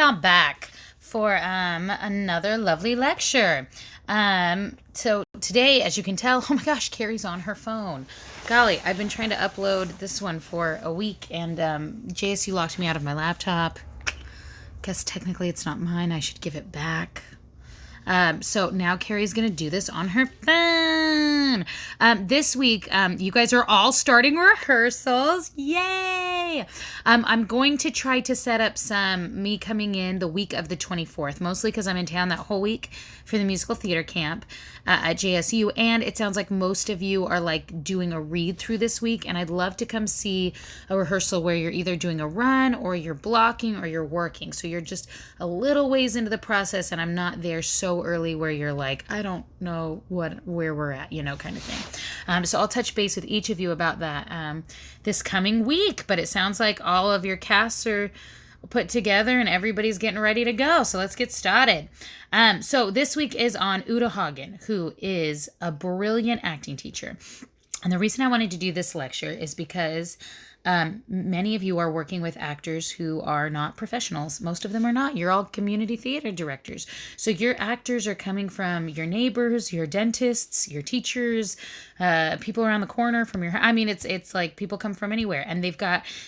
y'all back for another lovely lecture. So today, as you can tell, oh my gosh, Carrie's on her phone. Golly, I've been trying to upload this one for a week, and JSU locked me out of my laptop. Guess technically it's not mine. I should give it back. So now Carrie's going to do this on her phone. This week, you guys are all starting rehearsals. Yay! I'm going to try to set up me coming in the week of the 24th, mostly because I'm in town that whole week for the musical theater camp at JSU. And it sounds like most of you are like doing a read through this week. And I'd love to come see a rehearsal where you're either doing a run or you're blocking or you're working. So you're just a little ways into the process and I'm not there so early where you're like, I don't know where we're at, kind of thing. So I'll touch base with each of you about that this coming week. But it sounds like all of your casts are put together and everybody's getting ready to go. So let's get started. So this week is on Uta Hagen, who is a brilliant acting teacher. And the reason I wanted to do this lecture is because many of you are working with actors who are not professionals. Most of them are not. You're all community theater directors. So your actors are coming from your neighbors, your dentists, your teachers, people around the corner from it's like people come from anywhere. And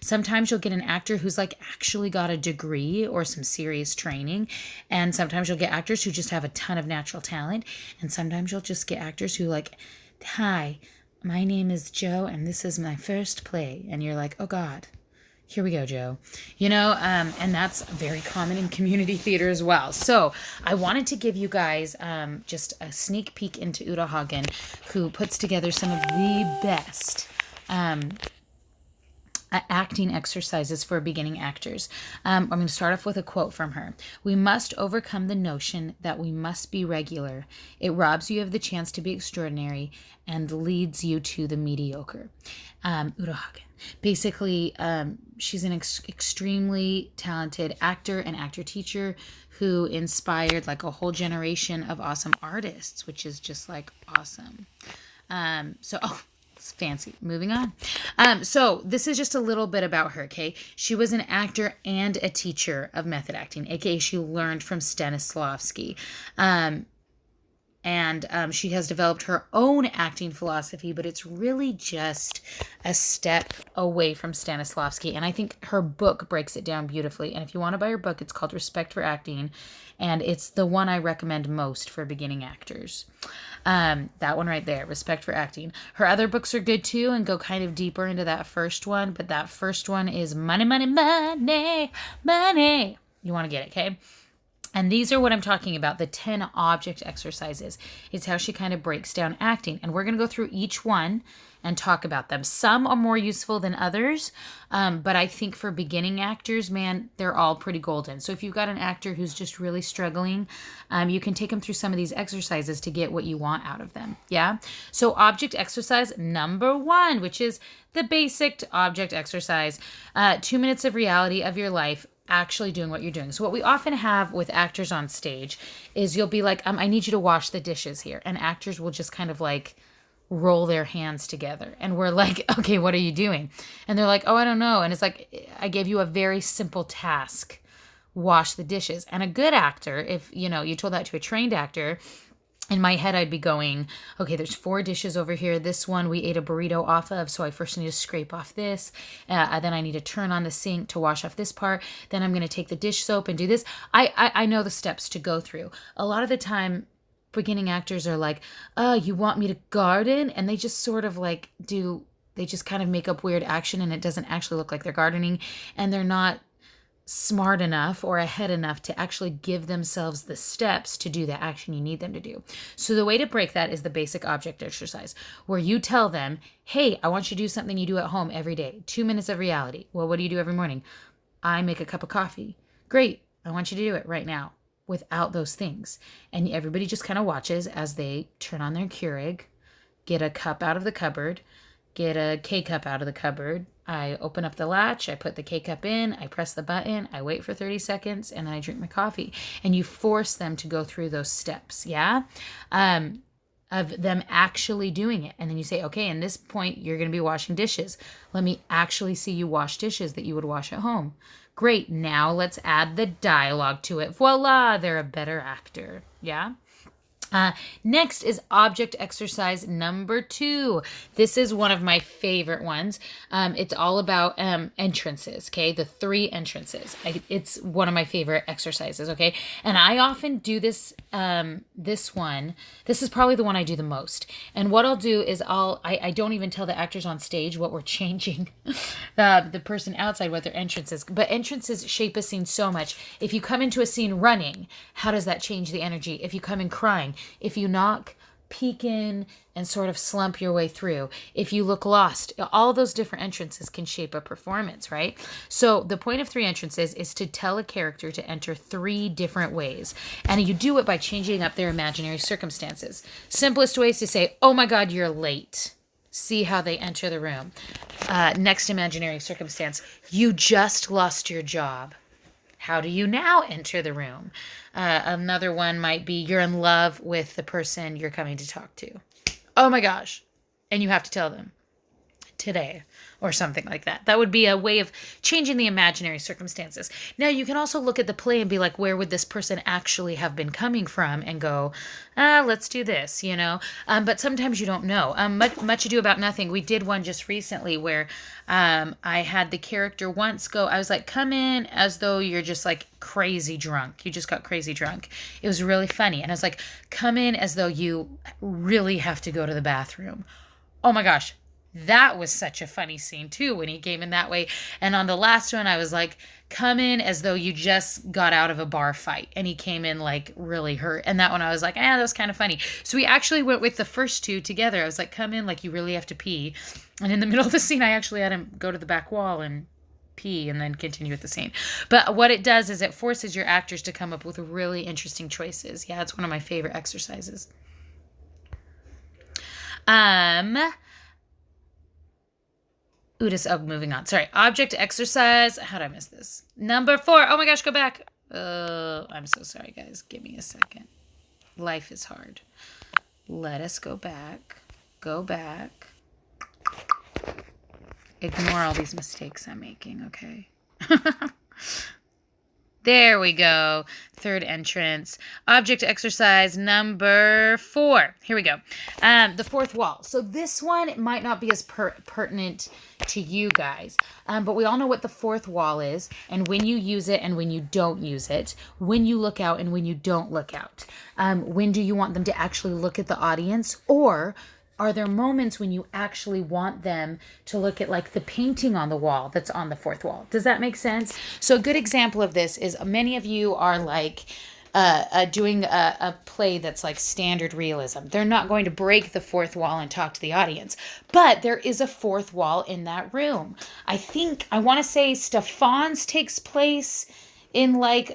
sometimes you'll get an actor who's like actually got a degree or some serious training. And sometimes you'll get actors who just have a ton of natural talent. And sometimes you'll just get actors who like, hi, my name is Joe, and this is my first play. And you're like, oh, God, here we go, Joe. And that's very common in community theater as well. So I wanted to give you guys just a sneak peek into Uta Hagen, who puts together some of the best acting exercises for beginning actors. I'm going to start off with a quote from her. We must overcome the notion that we must be regular. It robs you of the chance to be extraordinary and leads you to the mediocre. Uta Hagen. Basically, she's an extremely talented actor and actor teacher who inspired like a whole generation of awesome artists, which is just like awesome. It's fancy. Moving on. So this is just a little bit about her, okay? She was an actor and a teacher of method acting, aka she learned from Stanislavski. And she has developed her own acting philosophy, but it's really just a step away from Stanislavski. And I think her book breaks it down beautifully. And if you want to buy her book, it's called Respect for Acting. And it's the one I recommend most for beginning actors. That one right there, Respect for Acting. Her other books are good too and go kind of deeper into that first one. But that first one is Money, Money, Money, Money. You want to get it, okay? And these are what I'm talking about, the 10 object exercises. It's how she kind of breaks down acting. And we're going to go through each one and talk about them. Some are more useful than others, but I think for beginning actors, man, they're all pretty golden. So if you've got an actor who's just really struggling, you can take them through some of these exercises to get what you want out of them. Yeah? So object exercise number 1, which is the basic object exercise, 2 minutes of reality of your life, actually doing what you're doing. So what we often have with actors on stage is you'll be like, I need you to wash the dishes here. And actors will just kind of like roll their hands together. And we're like, okay, what are you doing? And they're like, oh, I don't know. And it's like, I gave you a very simple task, wash the dishes. And a good actor, if you told that to a trained actor, in my head, I'd be going, okay, there's 4 dishes over here. This one we ate a burrito off of, so I first need to scrape off this. Then I need to turn on the sink to wash off this part. Then I'm going to take the dish soap and do this. I know the steps to go through. A lot of the time, beginning actors are like, oh, you want me to garden? And they just sort of like they just kind of make up weird action and it doesn't actually look like they're gardening. And they're not smart enough or ahead enough to actually give themselves the steps to do the action you need them to do. So the way to break that is the basic object exercise, where you tell them, hey, I want you to do something you do at home every day. 2 minutes of reality. Well, what do you do every morning? I make a cup of coffee. Great. I want you to do it right now without those things. And everybody just kind of watches as they turn on their Keurig, get a cup out of the cupboard, get a K-cup out of the cupboard. I open up the latch, I put the K-cup in, I press the button, I wait for 30 seconds, and then I drink my coffee. And you force them to go through those steps, yeah? Of them actually doing it. And then you say, okay, in this point, you're going to be washing dishes. Let me actually see you wash dishes that you would wash at home. Great. Now let's add the dialogue to it. Voila, they're a better actor. Yeah. Next is object exercise number 2. This is one of my favorite ones. It's all about entrances, okay? The 3 entrances. It's one of my favorite exercises, okay? And I often do this, this one. This is probably the one I do the most. And what I'll do is I don't even tell the actors on stage what we're changing, the person outside what their entrance is. But entrances shape a scene so much. If you come into a scene running, how does that change the energy? If you come in crying, if you knock, peek in, and sort of slump your way through, if you look lost, all those different entrances can shape a performance, right? So the point of 3 entrances is to tell a character to enter 3 different ways. And you do it by changing up their imaginary circumstances. Simplest way is to say, oh my God, you're late. See how they enter the room. Next imaginary circumstance, you just lost your job. How do you now enter the room? Another one might be you're in love with the person you're coming to talk to. Oh my gosh. And you have to tell them today or something like that. That would be a way of changing the imaginary circumstances. Now, you can also look at the play and be like, where would this person actually have been coming from? And go, let's do this, you know? But sometimes you don't know. Much Ado About Nothing. We did one just recently where I had the character once go, I was like, come in as though you're just like crazy drunk. You just got crazy drunk. It was really funny. And I was like, come in as though you really have to go to the bathroom. Oh my gosh. That was such a funny scene too when he came in that way. And on the last one, I was like, come in as though you just got out of a bar fight. And he came in like really hurt. And that one I was like, that was kind of funny. So we actually went with the first 2 together. I was like, come in like you really have to pee. And in the middle of the scene, I actually had him go to the back wall and pee and then continue with the scene. But what it does is it forces your actors to come up with really interesting choices. Yeah, it's one of my favorite exercises. Moving on. Sorry. Object exercise. How did I miss this? Number 4. Oh my gosh, go back. I'm so sorry, guys. Give me a second. Life is hard. Let us go back. Go back. Ignore all these mistakes I'm making, okay? There we go. 3rd entrance. Object exercise number 4. Here we go. The 4th wall. So this one might not be as pertinent to you guys, but we all know what the 4th wall is, and when you use it and when you don't use it, when you look out and when you don't look out. When do you want them to actually look at the audience, or are there moments when you actually want them to look at like the painting on the wall that's on the 4th wall? Does that make sense? So a good example of this is many of you are like doing a play that's like standard realism. They're not going to break the 4th wall and talk to the audience, but there is a 4th wall in that room. I want to say Stefan's takes place in like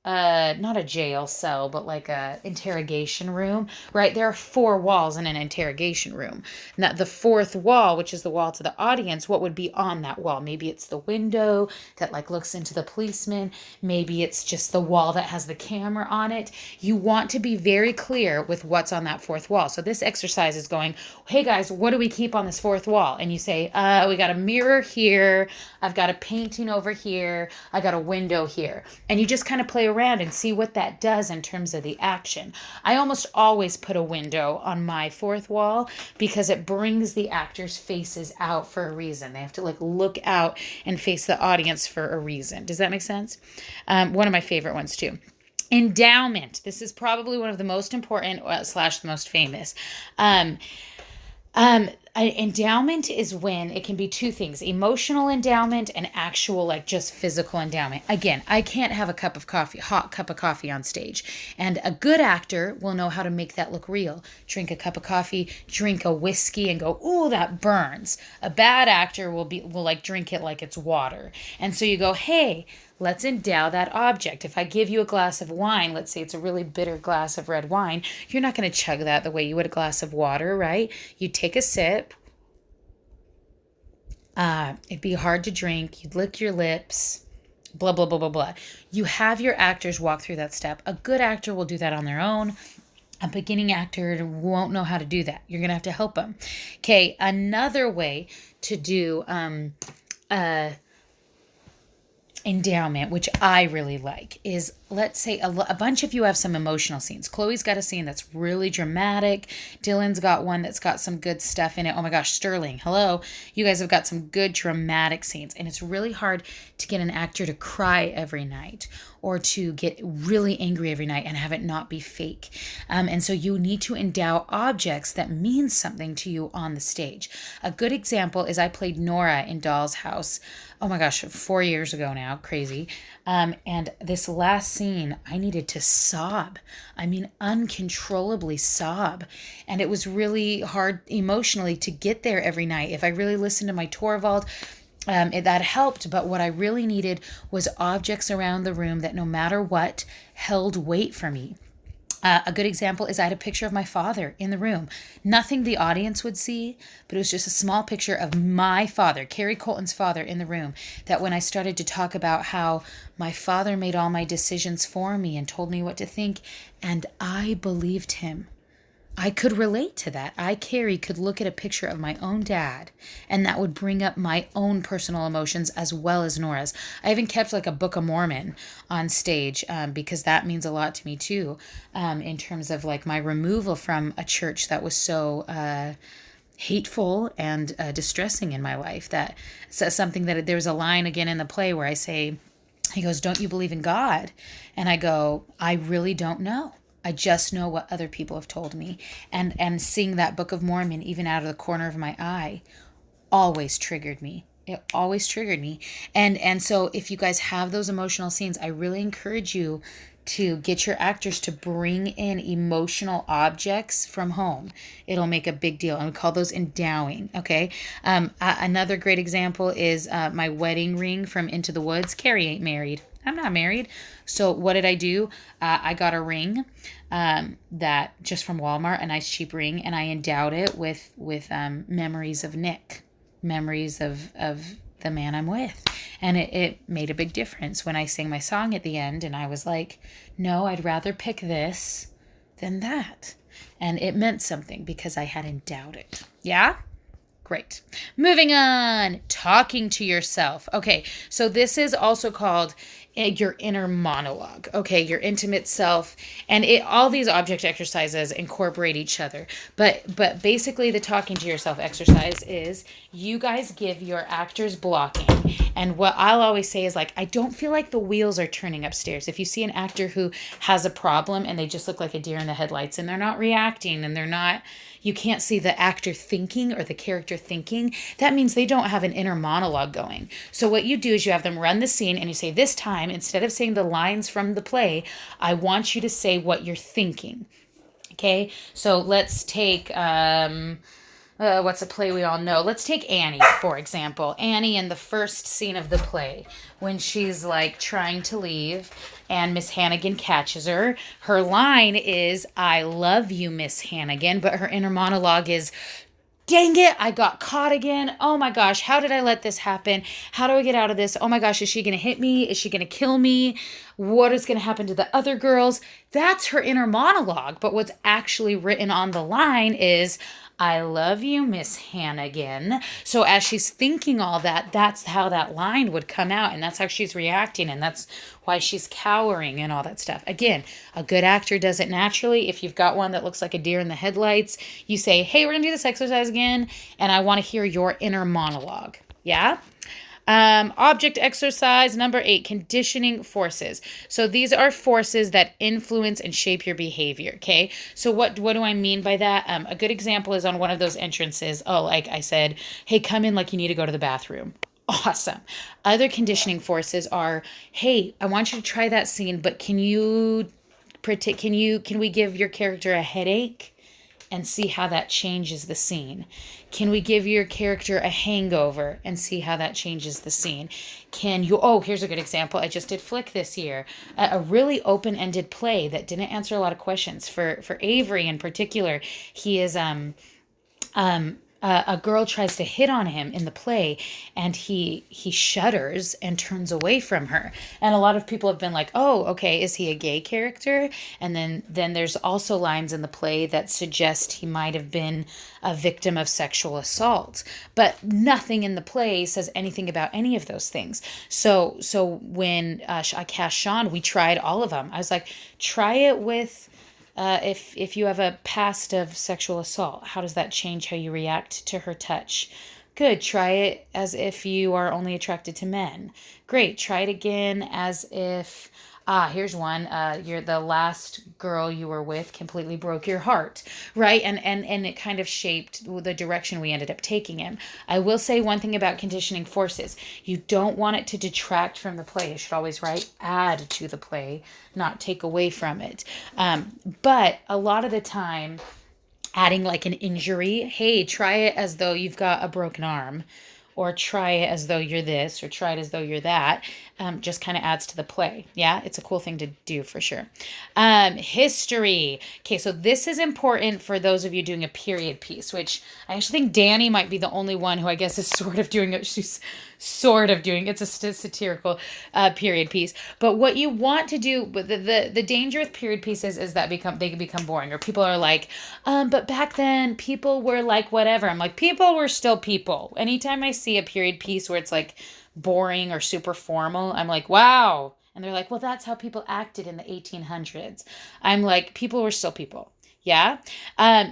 not a jail cell, but like a interrogation room, right? There are 4 walls in an interrogation room. Now, the 4th wall, which is the wall to the audience, what would be on that wall? Maybe it's the window that like looks into the policeman. Maybe it's just the wall that has the camera on it. You want to be very clear with what's on that 4th wall. So this exercise is going, hey guys, what do we keep on this 4th wall? And you say, we got a mirror here. I've got a painting over here. I got a window here. And you just kind of play around and see what that does in terms of the action. I almost always put a window on my 4th wall because it brings the actors' faces out for a reason. They have to like look out and face the audience for a reason. Does that make sense? One of my favorite ones too. Endowment. This is probably one of the most important / the most famous. Endowment is when it can be 2 things: emotional endowment and actual like just physical endowment. Again, I can't have a hot cup of coffee on stage, and a good actor will know how to make that look real. Drink a cup of coffee, drink a whiskey and go, ooh, that burns. A bad actor will like drink it like it's water. And so you go, hey, let's endow that object. If I give you a glass of wine, let's say it's a really bitter glass of red wine, you're not going to chug that the way you would a glass of water, right? You take a sip. It'd be hard to drink. You'd lick your lips, blah, blah, blah, blah, blah. You have your actors walk through that step. A good actor will do that on their own. A beginning actor won't know how to do that. You're going to have to help them. Okay, another way to do endowment, which I really like, is let's say a bunch of you have some emotional scenes. Chloe's got a scene that's really dramatic. Dylan's got one that's got some good stuff in it. Oh my gosh, Sterling, hello. You guys have got some good dramatic scenes. And it's really hard to get an actor to cry every night or to get really angry every night and have it not be fake. And so you need to endow objects that mean something to you on the stage. A good example is I played Nora in Doll's House. Oh my gosh, 4 years ago now, crazy. And this last scene, I needed to sob. I mean, uncontrollably sob. And it was really hard emotionally to get there every night. If I really listened to my Torvald, that helped, but what I really needed was objects around the room that no matter what held weight for me. A good example is I had a picture of my father in the room. Nothing the audience would see, but it was just a small picture of my father, Carrie Colton's father, in the room, that when I started to talk about how my father made all my decisions for me and told me what to think, and I believed him. I could relate to that. I, Carrie, could look at a picture of my own dad, and that would bring up my own personal emotions as well as Nora's. I even kept like a Book of Mormon on stage because that means a lot to me too, in terms of like my removal from a church that was so hateful and distressing in my life. That says something that there's a line again in the play where I say, he goes, "Don't you believe in God?" And I go, "I really don't know. I just know what other people have told me." And seeing that Book of Mormon, even out of the corner of my eye, always triggered me. It always triggered me. And so if you guys have those emotional scenes, I really encourage you to get your actors to bring in emotional objects from home. It'll make a big deal. And we call those endowing, okay? Another great example is my wedding ring from Into the Woods. Carrie ain't married. I'm not married. So what did I do? I got a ring that just from Walmart, a nice cheap ring, and I endowed it with memories of Nick, memories of the man I'm with. And it made a big difference when I sang my song at the end, and I was like, no, I'd rather pick this than that. And it meant something because I had endowed it. Yeah? Great. Moving on. Talking to yourself. Okay, so this is also called your inner monologue, okay, your intimate self, and all these object exercises incorporate each other. But basically, the talking to yourself exercise is you guys give your actors blocking, and what I'll always say is like, I don't feel like the wheels are turning upstairs. If you see an actor who has a problem and they just look like a deer in the headlights and they're not reacting and they're not, you can't see the actor thinking or the character thinking, that means they don't have an inner monologue going. So what you do is you have them run the scene and you say, this time, instead of saying the lines from the play, I want you to say what you're thinking. Okay, so let's take, what's a play we all know? Let's take Annie, for example. Annie in the first scene of the play, when she's like trying to leave and Miss Hannigan catches her. Her line is, I love you, Miss Hannigan, but her inner monologue is, dang it, I got caught again. Oh my gosh, how did I let this happen? How do I get out of this? Oh my gosh, is she going to hit me? Is she going to kill me? What is going to happen to the other girls? That's her inner monologue. But what's actually written on the line is, I love you, Miss Hannigan. So as she's thinking all that, that's how that line would come out, and that's how she's reacting, and that's why she's cowering and all that stuff. Again, a good actor does it naturally. If you've got one that looks like a deer in the headlights, you say, hey, we're going to do this exercise again, and I want to hear your inner monologue. Yeah? Object exercise number 8, conditioning forces. So these are forces that influence and shape your behavior. Okay. So what do I mean by that? A good example is on one of those entrances. Oh, like I said, hey, come in like you need to go to the bathroom. Awesome. Other conditioning forces are, hey, I want you to try that scene, but can we give your character a headache? And see how that changes the scene? Can we give your character a hangover and see how that changes the scene? Here's a good example. I just did Flick this year. A really open-ended play that didn't answer a lot of questions. For Avery in particular, he is a girl tries to hit on him in the play, and he shudders and turns away from her. And a lot of people have been like, oh, okay, is he a gay character? And then there's also lines in the play that suggest he might have been a victim of sexual assault, but nothing in the play says anything about any of those things. So when I cast Sean, we tried all of them. I was like, try it with if you have a past of sexual assault, how does that change how you react to her touch? Good. Try it as if you are only attracted to men. Great. Try it again as if, here's one. You're the last girl you were with completely broke your heart, right? And it kind of shaped the direction we ended up taking him. I will say one thing about conditioning forces: you don't want it to detract from the play. You should always add to the play, not take away from it. But a lot of the time, adding like an injury, hey, try it as though you've got a broken arm, or try it as though you're this, or try it as though you're that, just kind of adds to the play. Yeah, it's a cool thing to do for sure. History. Okay, so this is important for those of you doing a period piece, which I actually think Danny might be the only one who I guess is sort of doing it. She's sort of doing it's a satirical period piece. But what you want to do, but the danger with period pieces is that they can become boring, or people are like, but back then people were like whatever. I'm like, people were still people. Anytime I see a period piece where it's like boring or super formal, I'm like, wow. And they're like, well, that's how people acted in the 1800s. I'm like, people were still people. Yeah.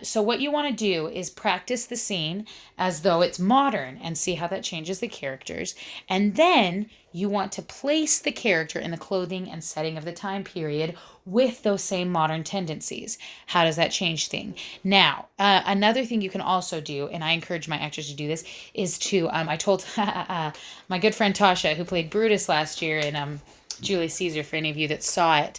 So what you want to do is practice the scene as though it's modern and see how that changes the characters. And then you want to place the character in the clothing and setting of the time period with those same modern tendencies. How does that change things? Now, another thing you can also do, and I encourage my actors to do this, is to, I told my good friend Tasha, who played Brutus last year in Julius Caesar, for any of you that saw it,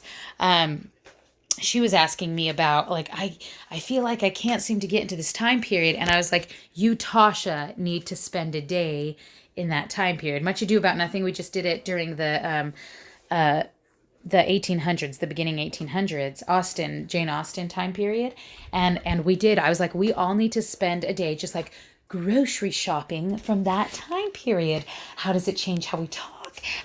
she was asking me about, like, I feel like I can't seem to get into this time period. And I was like, you, Tasha, need to spend a day in that time period. Much Ado About Nothing, we just did it during the 1800s, the beginning 1800s, Jane Austen time period. And we did, I was like, we all need to spend a day just like grocery shopping from that time period. How does it change how we talk?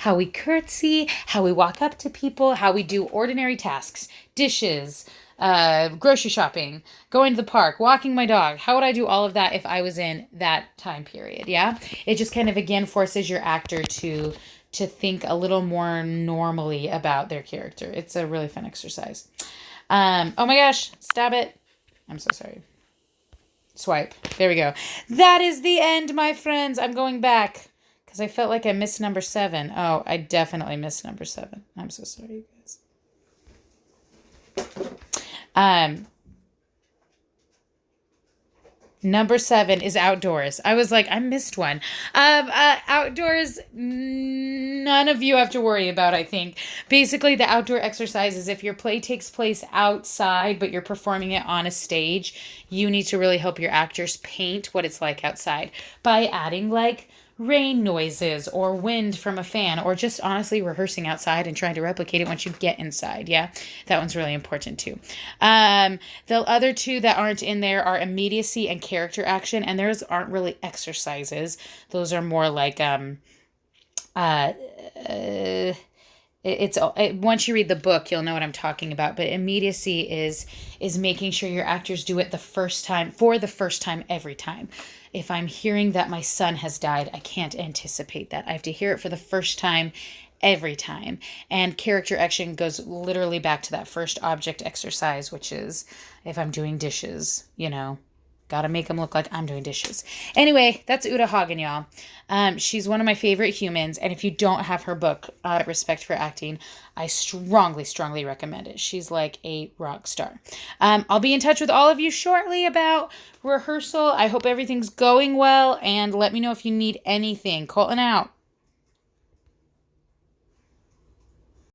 How we curtsy, how we walk up to people, how we do ordinary tasks, dishes, grocery shopping, going to the park, walking my dog. How would I do all of that if I was in that time period? Yeah. It just kind of, again, forces your actor to think a little more normally about their character. It's a really fun exercise. Oh my gosh, stab it. I'm so sorry. Swipe. There we go. That is the end, my friends. I'm going back because I felt like I missed number 7. Oh, I definitely missed number 7. I'm so sorry, you guys. Number 7 is outdoors. I was like, I missed one. Outdoors, none of you have to worry about, I think. Basically, the outdoor exercise is if your play takes place outside, but you're performing it on a stage, you need to really help your actors paint what it's like outside by adding, like, rain noises or wind from a fan, or just honestly rehearsing outside and trying to replicate it once you get inside. Yeah, that one's really important too. The other two that aren't in there are immediacy and character action, and those aren't really exercises. Those are more like once you read the book, you'll know what I'm talking about. But immediacy is making sure your actors do it for the first time every time. If I'm hearing that my son has died, I can't anticipate that. I have to hear it for the first time every time. And character action goes literally back to that first object exercise, which is if I'm doing dishes, got to make them look like I'm doing dishes. Anyway, that's Uta Hagen, y'all. She's one of my favorite humans. And if you don't have her book, Respect for Acting, I strongly, strongly recommend it. She's like a rock star. I'll be in touch with all of you shortly about rehearsal. I hope everything's going well. And let me know if you need anything. Colton out.